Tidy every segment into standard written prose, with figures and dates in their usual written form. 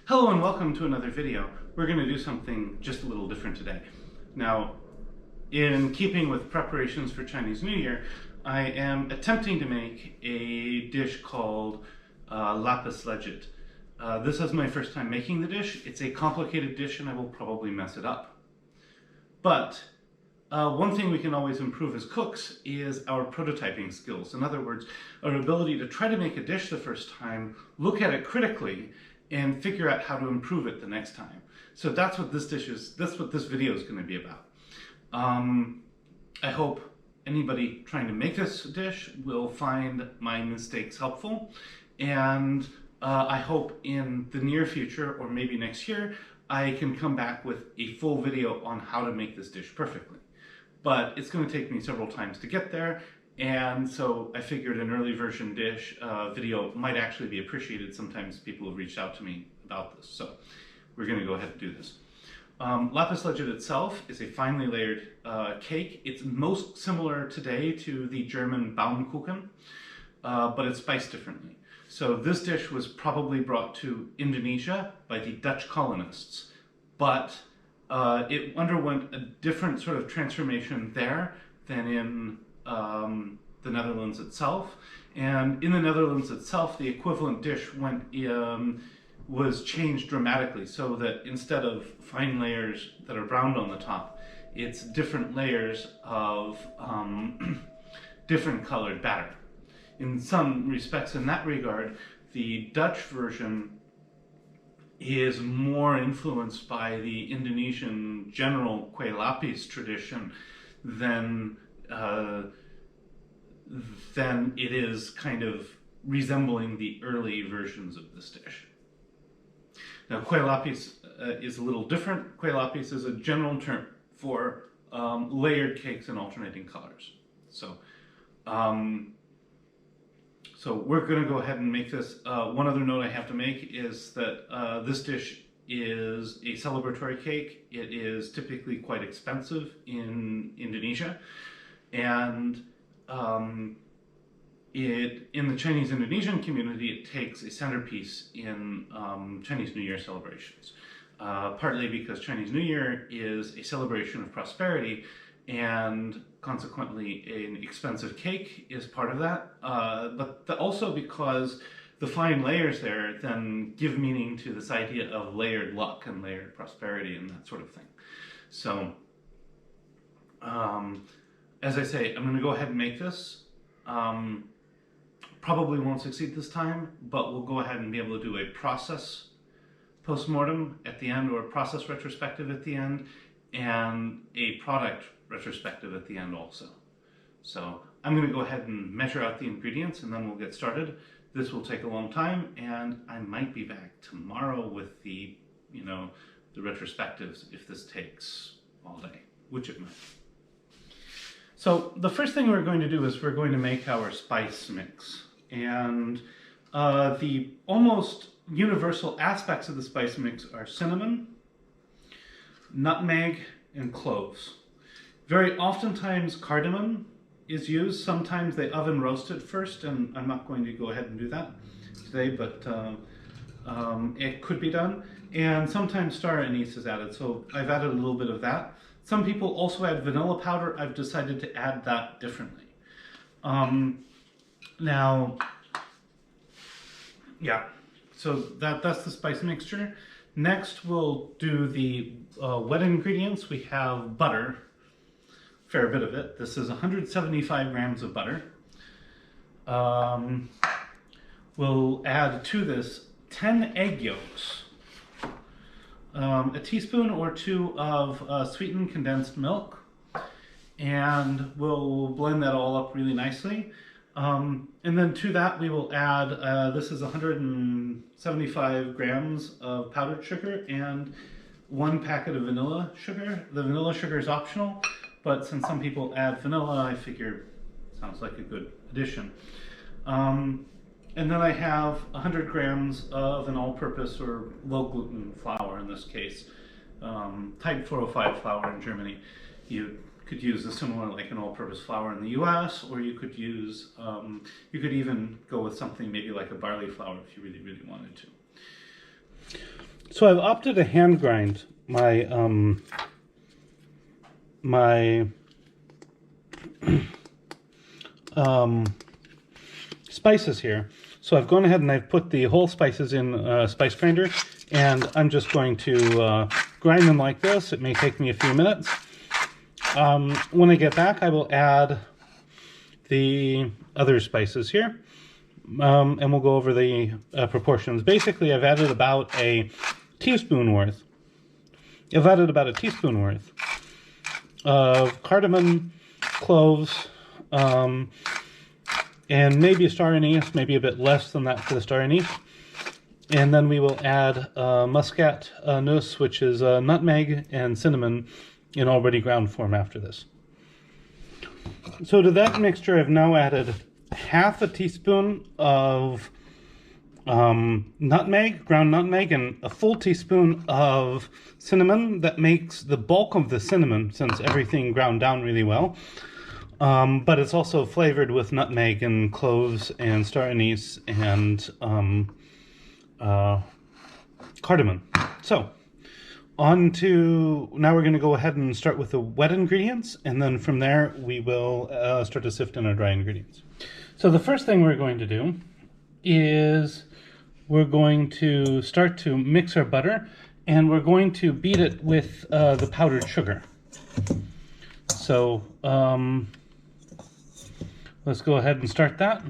Hello and welcome to another video. We're going to do something just a little different today. Now, in keeping with preparations for Chinese New Year, I am attempting to make a dish called Lapis legit. This is my first time making the dish. It's a complicated dish and I will probably mess it up. But one thing we can always improve as cooks is our prototyping skills. In other words, our ability to try to make a dish the first time, look at it critically, and figure out how to improve it the next time. So that's what this dish is, that's what this video is going to be about. I hope anybody trying to make this dish will find my mistakes helpful, and I hope in the near future, or maybe next year, I can come back with a full video on how to make this dish perfectly. But it's going to take me several times to get there, and so I figured an early version dish video might actually be appreciated. Sometimes people have reached out to me about this, so we're going to go ahead and do this. Lapis legit itself is a finely layered cake. It's most similar today to the German Baumkuchen, but it's spiced differently. So this dish was probably brought to Indonesia by the Dutch colonists, but it underwent a different sort of transformation there than in the Netherlands itself. And in the Netherlands itself, the equivalent dish was changed dramatically, so that instead of fine layers that are browned on the top, it's different layers of different colored batter. In some respects, in that regard, the Dutch version is more influenced by the Indonesian general kue lapis tradition than it is kind of resembling the early versions of this dish. Now, kue lapis is a little different. Kue lapis is a general term for layered cakes in alternating colors. So we're going to go ahead and make this. One other note I have to make is that this dish is a celebratory cake. It is typically quite expensive in Indonesia, and in the Chinese Indonesian community, it takes a centerpiece in Chinese New Year celebrations. Partly because Chinese New Year is a celebration of prosperity, and consequently an expensive cake is part of that, but also because the fine layers there then give meaning to this idea of layered luck and layered prosperity and that sort of thing. So as I say, I'm going to go ahead and make this. Probably won't succeed this time, but we'll go ahead and be able to do a process post-mortem at the end, or a process retrospective at the end, and a product retrospective at the end also. So I'm going to go ahead and measure out the ingredients and then we'll get started. This will take a long time, and I might be back tomorrow with the retrospectives if this takes all day, which it might. So the first thing we're going to do is we're going to make our spice mix. And the almost universal aspects of the spice mix are cinnamon, nutmeg, and cloves. Very oftentimes cardamon is used. Sometimes they oven roast it first, and I'm not going to go ahead and do that today, but it could be done. And sometimes star anise is added, so I've added a little bit of that. Some people also add vanilla powder. I've decided to add that differently. Now, yeah, so that's the spice mixture. Next, we'll do the wet ingredients. We have butter, a fair bit of it. This is 175 grams of butter. We'll add to this 10 egg yolks, a teaspoon or two of sweetened condensed milk, and we'll blend that all up really nicely. And then to that we will add, this is 175 grams of powdered sugar and 1 packet of vanilla sugar. The vanilla sugar is optional, but since some people add vanilla, I figure sounds like a good addition. And then I have 100 grams of an all-purpose or low-gluten flour in this case, type 405 flour in Germany. You could use a similar, like an all-purpose flour in the US, or you could use, you could even go with something maybe like a barley flour if you really, really wanted to. So I've opted to hand grind my spices here. So I've gone ahead and I've put the whole spices in a spice grinder, and I'm just going to grind them like this. It may take me a few minutes. When I get back, I will add the other spices here, and we'll go over the proportions. Basically, I've added about a teaspoon worth. Of cardamom, cloves, and maybe a star anise, maybe a bit less than that for the star anise. And then we will add muscat nuss, which is nutmeg, and cinnamon in already ground form after this. So to that mixture, I've now added half a teaspoon of nutmeg, ground nutmeg, and a full teaspoon of cinnamon. That makes the bulk of the cinnamon, since everything ground down really well. But it's also flavored with nutmeg and cloves and star anise and cardamom. So now we're going to go ahead and start with the wet ingredients, and then from there we will start to sift in our dry ingredients. So the first thing we're going to do is we're going to start to mix our butter, and we're going to beat it with the powdered sugar. So let's go ahead and start that.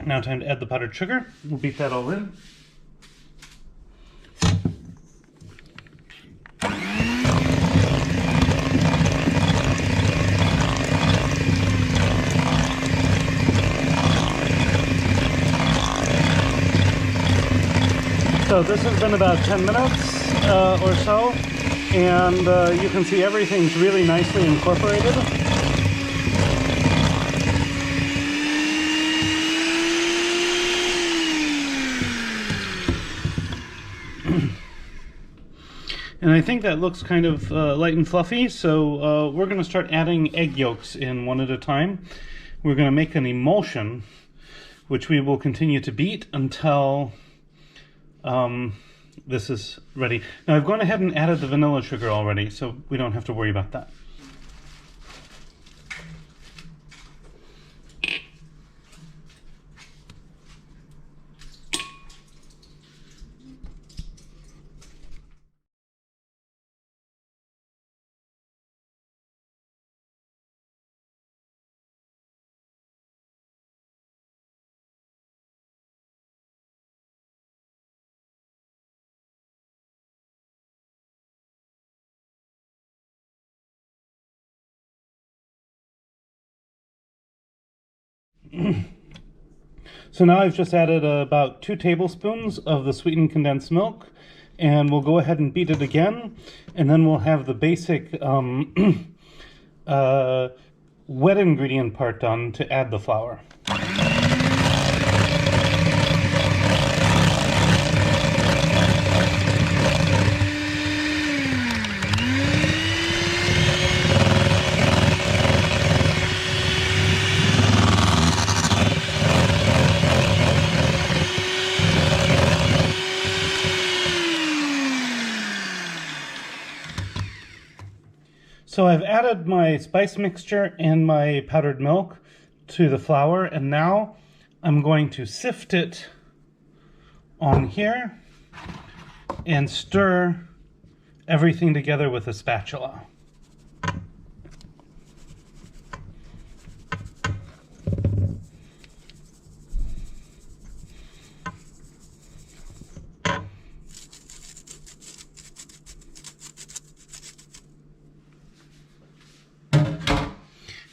Now time to add the powdered sugar. We'll beat that all in. So this has been about 10 minutes or so, and you can see everything's really nicely incorporated. And I think that looks kind of light and fluffy, so we're going to start adding egg yolks in one at a time. We're going to make an emulsion, which we will continue to beat until this is ready. Now I've gone ahead and added the vanilla sugar already, so we don't have to worry about that. So now I've just added about 2 tablespoons of the sweetened condensed milk, and we'll go ahead and beat it again, and then we'll have the basic wet ingredient part done to add the flour. So I've added my spice mixture and my powdered milk to the flour, and now I'm going to sift it on here and stir everything together with a spatula.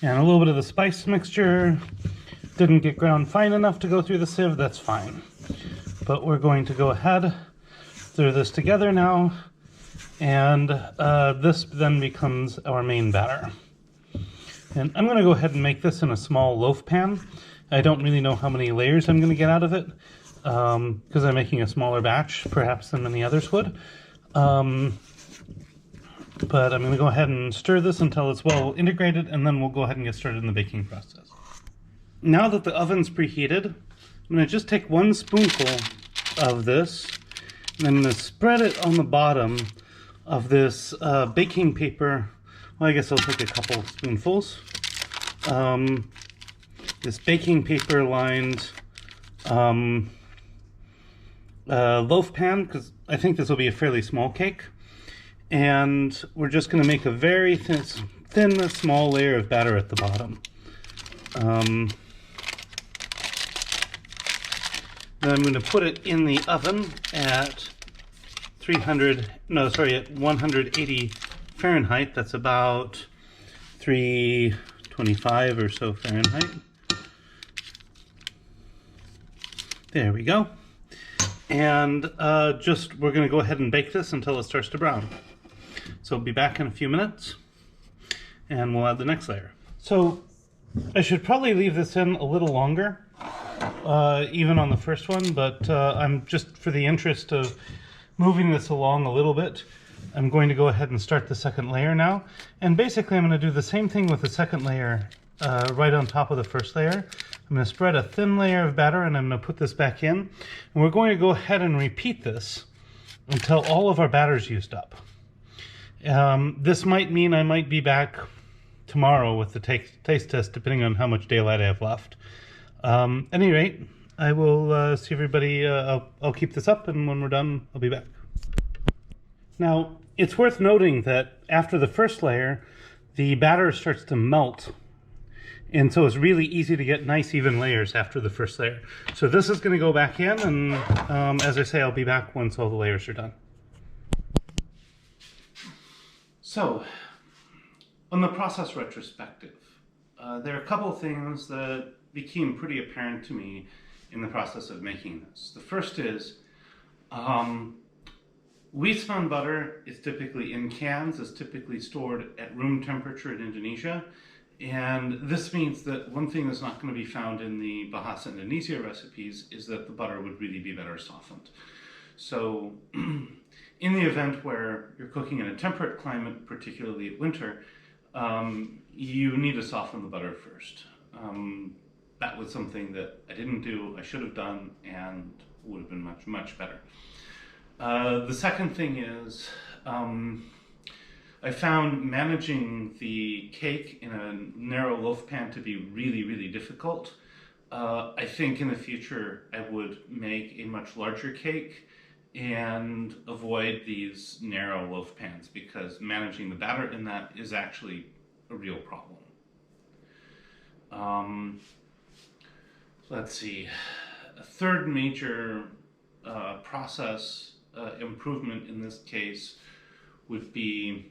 And a little bit of the spice mixture didn't get ground fine enough to go through the sieve, that's fine. But we're going to go ahead, stir this together now, and this then becomes our main batter. And I'm going to go ahead and make this in a small loaf pan. I don't really know how many layers I'm going to get out of it, because I'm making a smaller batch, perhaps than many others would. But I'm going to go ahead and stir this until it's well integrated, and then we'll go ahead and get started in the baking process. Now that the oven's preheated, I'm going to just take 1 spoonful of this, and I'm going to spread it on the bottom of this baking paper. Well, I guess I'll take a couple spoonfuls. This baking paper lined loaf pan, because I think this will be a fairly small cake. And we're just going to make a very thin, small layer of batter at the bottom. Then I'm going to put it in the oven at 180 Fahrenheit. That's about 325 or so Fahrenheit. There we go. And we're going to go ahead and bake this until it starts to brown. So I'll be back in a few minutes, and we'll add the next layer. So I should probably leave this in a little longer, even on the first one, but I'm just, for the interest of moving this along a little bit, I'm going to go ahead and start the second layer now. And basically I'm going to do the same thing with the second layer right on top of the first layer. I'm going to spread a thin layer of batter, and I'm going to put this back in. And we're going to go ahead and repeat this until all of our batter's used up. This might mean I might be back tomorrow with the taste test, depending on how much daylight I have left. At any rate, I will see everybody. I'll keep this up, and when we're done, I'll be back. Now, it's worth noting that after the first layer, the batter starts to melt. And so it's really easy to get nice even layers after the first layer. So this is going to go back in, and as I say, I'll be back once all the layers are done. So, on the process retrospective, there are a couple of things that became pretty apparent to me in the process of making this. The first is, Wijsman butter is typically in cans, is typically stored at room temperature in Indonesia. And this means that one thing that's not going to be found in the Bahasa Indonesia recipes is that the butter would really be better softened. So in the event where you're cooking in a temperate climate, particularly at winter, you need to soften the butter first. That was something that I didn't do, I should have done, and would have been much, much better. The second thing is, I found managing the cake in a narrow loaf pan to be really, really difficult. I think in the future I would make a much larger cake and avoid these narrow loaf pans, because managing the batter in that is actually a real problem. Let's see, a third major process improvement in this case would be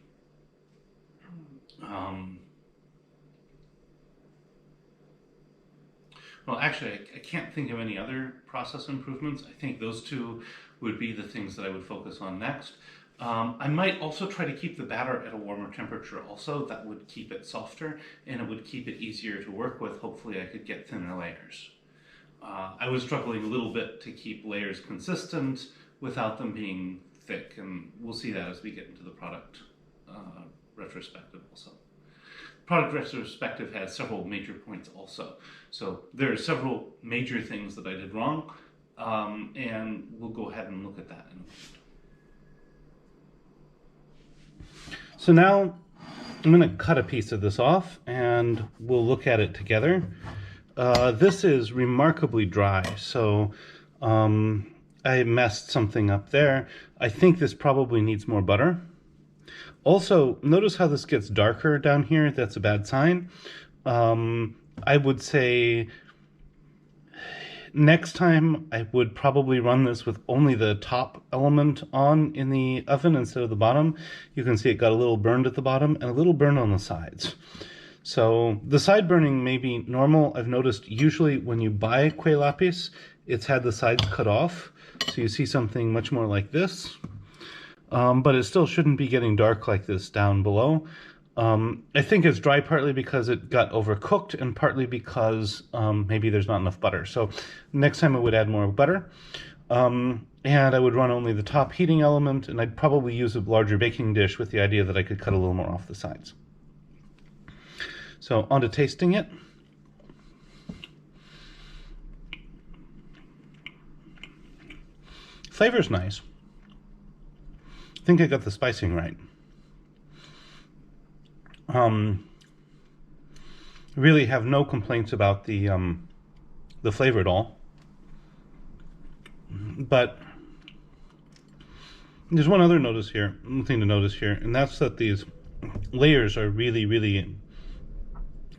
well, actually, I can't think of any other process improvements. I think those two would be the things that I would focus on next. I might also try to keep the batter at a warmer temperature also. That would keep it softer, and it would keep it easier to work with. Hopefully I could get thinner layers. I was struggling a little bit to keep layers consistent without them being thick, and we'll see that as we get into the product retrospective also. Product retrospective has several major points also. So there are several major things that I did wrong, and we'll go ahead and look at that in a moment. So now I'm going to cut a piece of this off, and we'll look at it together. This is remarkably dry, so I messed something up there. I think this probably needs more butter. Also, notice how this gets darker down here. That's a bad sign. I would say next time I would probably run this with only the top element on in the oven instead of the bottom. You can see it got a little burned at the bottom and a little burn on the sides. So the side burning may be normal. I've noticed usually when you buy Kue Lapis, it's had the sides cut off. So you see something much more like this. But it still shouldn't be getting dark like this down below. I think it's dry partly because it got overcooked and partly because maybe there's not enough butter. So next time I would add more butter. And I would run only the top heating element, and I'd probably use a larger baking dish with the idea that I could cut a little more off the sides. So on to tasting it. Flavor's nice. I think I got the spicing right. Really have no complaints about the flavor at all. But there's one other thing to notice here, and that's that these layers are really, really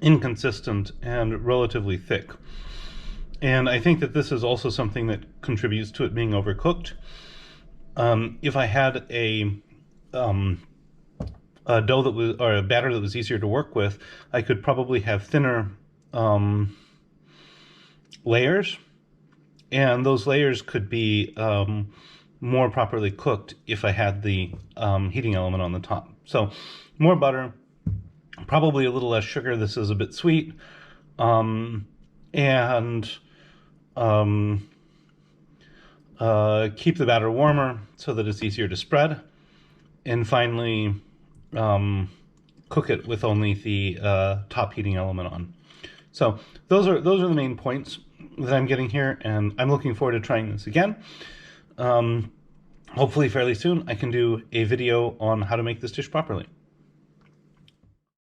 inconsistent and relatively thick. And I think that this is also something that contributes to it being overcooked. If I had a dough that was, or a batter that was easier to work with, I could probably have thinner layers, and those layers could be more properly cooked if I had the heating element on the top. So more butter, probably a little less sugar. This is a bit sweet, and keep the batter warmer so that it's easier to spread, and finally cook it with only the top heating element on. So those are the main points that I'm getting here, and I'm looking forward to trying this again. Hopefully fairly soon I can do a video on how to make this dish properly.